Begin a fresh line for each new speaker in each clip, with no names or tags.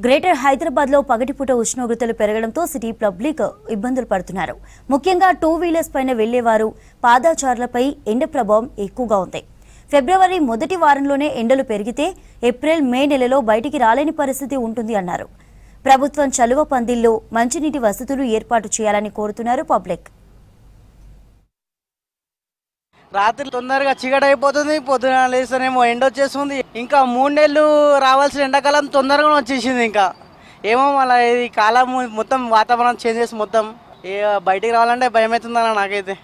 Greater హైదరాబాద్లో పగటిపూట ఉష్ణోగ్రతలు పెరగడంతో సిటీ పబ్లిక్ ఇబ్బందులు పడుతున్నారు. ముఖ్యంగా టూ వీలర్స్ పైన వెళ్లేవారు, పాదచారులపై ఎండ ప్రభావం ఎక్కువగా ఉంది. ఫిబ్రవరి మొదటి వారంలోనే ఎండలు పెరిగితే ఏప్రిల్, మే నెలలో బయటికి రాలేని పరిస్థితి ఉంటుంది అన్నారు. ప్రభుత్వం చలువ పందిల్లో మంచినీటి వసతులు ఏర్పాటు చేయాలని కోరుతున్నారు పబ్లిక్.
రాత్రి తొందరగా చీకటి అయిపోతుంది, పొద్దున లేస్తేనేమో ఎండ వచ్చేస్తుంది. ఇంకా 3 నెలలు రావాల్సిన ఎండాకాలం తొందరగా వచ్చేసింది. ఇంకా ఏమో మళ్ళీ ఇది కాలం మొత్తం వాతావరణం చేంజెస్ మొత్తం బయటికి రావాలంటే భయం అవుతుందన్న నాకైతే.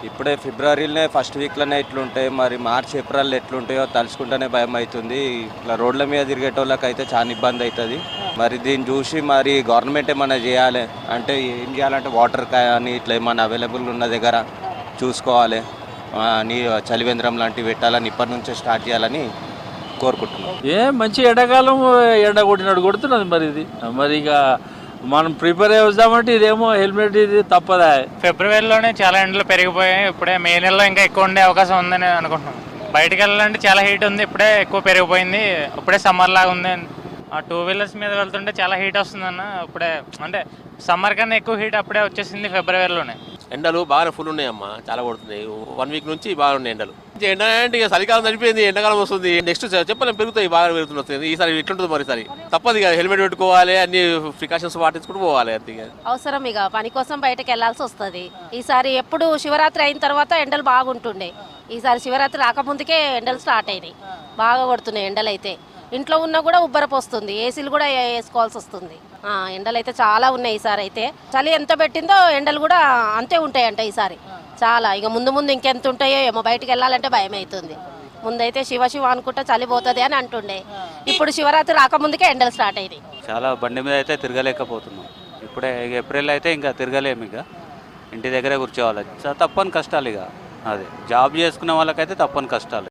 ఇప్పుడే ఫిబ్రవరిలోనే ఫస్ట్ వీక్లోనే ఇట్లుంటాయి, మరి మార్చ్, ఏప్రిల్ ఎట్లుంటాయో తలుచుకుంటేనే భయం అవుతుంది. ఇట్లా రోడ్ల మీద తిరిగేటోళ్ళకి అయితే చాలా ఇబ్బంది అవుతుంది. మరి దీన్ని చూసి మరి గవర్నమెంట్ ఏమైనా చేయాలి అంటే ఏం చేయాలంటే వాటర్ కానీ ఇట్లా ఏమైనా అవైలబుల్ ఉన్న దగ్గర చూసుకోవాలి, నీ చలివేంద్రం లాంటివి పెట్టాలని ఇప్పటి నుంచే స్టార్ట్ చేయాలని కోరుకుంటున్నాం.
మంచి ఎండాకాలం ఎండ కొట్టినట్టు కొడుతున్నది. మరి ఇది మరి ఇక మనం ప్రిపేర్ అవుదామంటే ఇదేమో హెల్మెట్ ఇది తప్పదా.
ఫిబ్రవరిలోనే చాలా ఎండలు పెరిగిపోయాయి. ఇప్పుడే మే నెలలో ఇంకా ఎక్కువ ఉండే అవకాశం ఉందని అనుకుంటున్నాం. బయటకు వెళ్ళాలంటే చాలా హీట్ ఉంది, ఇప్పుడే ఎక్కువ పెరిగిపోయింది. ఇప్పుడే సమ్మర్ లాగా ఉంది. ఆ 2 వీలర్స్ మీద వెళ్తుంటే చాలా హీట్ వస్తుందన్న. ఇప్పుడే అంటే సమ్మర్ కన్నా ఎక్కువ హీట్ అప్పుడే వచ్చేసింది ఫిబ్రవరిలోనే.
ఎండలు బాగా ఫుల్ ఉన్నాయమ్మా, చాలా కొడుతున్నాయి. 1 వీక్ నుంచి బాగా ఉన్నాయి ఎండలు. ఎండ అంటే ఇక చలికాలం చనిపోయింది, ఎండాకాలం వస్తుంది. నెక్స్ట్ చెప్పలేం, పెరుగుతాయి, బాగా పెరుగుతుంది. ఈసారి ఎట్లుంటుంది మరి ఈసారి తప్పదు ఇక హెల్మెట్ పెట్టుకోవాలి, అన్ని ప్రికాషన్స్ పాటించుకుంటూ పోవాలి. అంతే
అవసరం, ఇక పని కోసం బయటకు వెళ్లాల్సి వస్తుంది. ఈసారి ఎప్పుడు శివరాత్రి అయిన తర్వాత ఎండలు బాగుంటుండే, ఈసారి శివరాత్రి రాకముందుకే ఎండలు స్టార్ట్ అయినాయి. బాగా కొడుతున్నాయి ఎండలు అయితే. ఇంట్లో ఉన్నా కూడా ఉబ్బరపోస్తుంది, ఏసీలు కూడా వేసుకోవాల్సి వస్తుంది. ఎండలు అయితే చాలా ఉన్నాయి ఈసారి అయితే. చలి ఎంత పెట్టిందో ఎండలు కూడా అంతే ఉంటాయంట ఈసారి చాలా. ఇక ముందు ముందు ఇంకెంత ఉంటాయో ఏమో, బయటికి వెళ్ళాలంటే భయం అవుతుంది. ముందైతే శివ శివ అనుకుంటా చలి పోతుంది అని అంటుండే, ఇప్పుడు శివరాత్రి రాకముందుకే ఎండలు స్టార్ట్ అయినాయి.
చాలా బండి మీద అయితే తిరగలేకపోతున్నాం. ఇప్పుడే ఏప్రిల్ అయితే ఇంకా తిరగలేము, ఇక ఇంటి దగ్గరే కూర్చోవాలి. తప్పని కష్టాలు. ఇక అదే జాబ్ చేసుకునే వాళ్ళకైతే తప్పని కష్టాలు.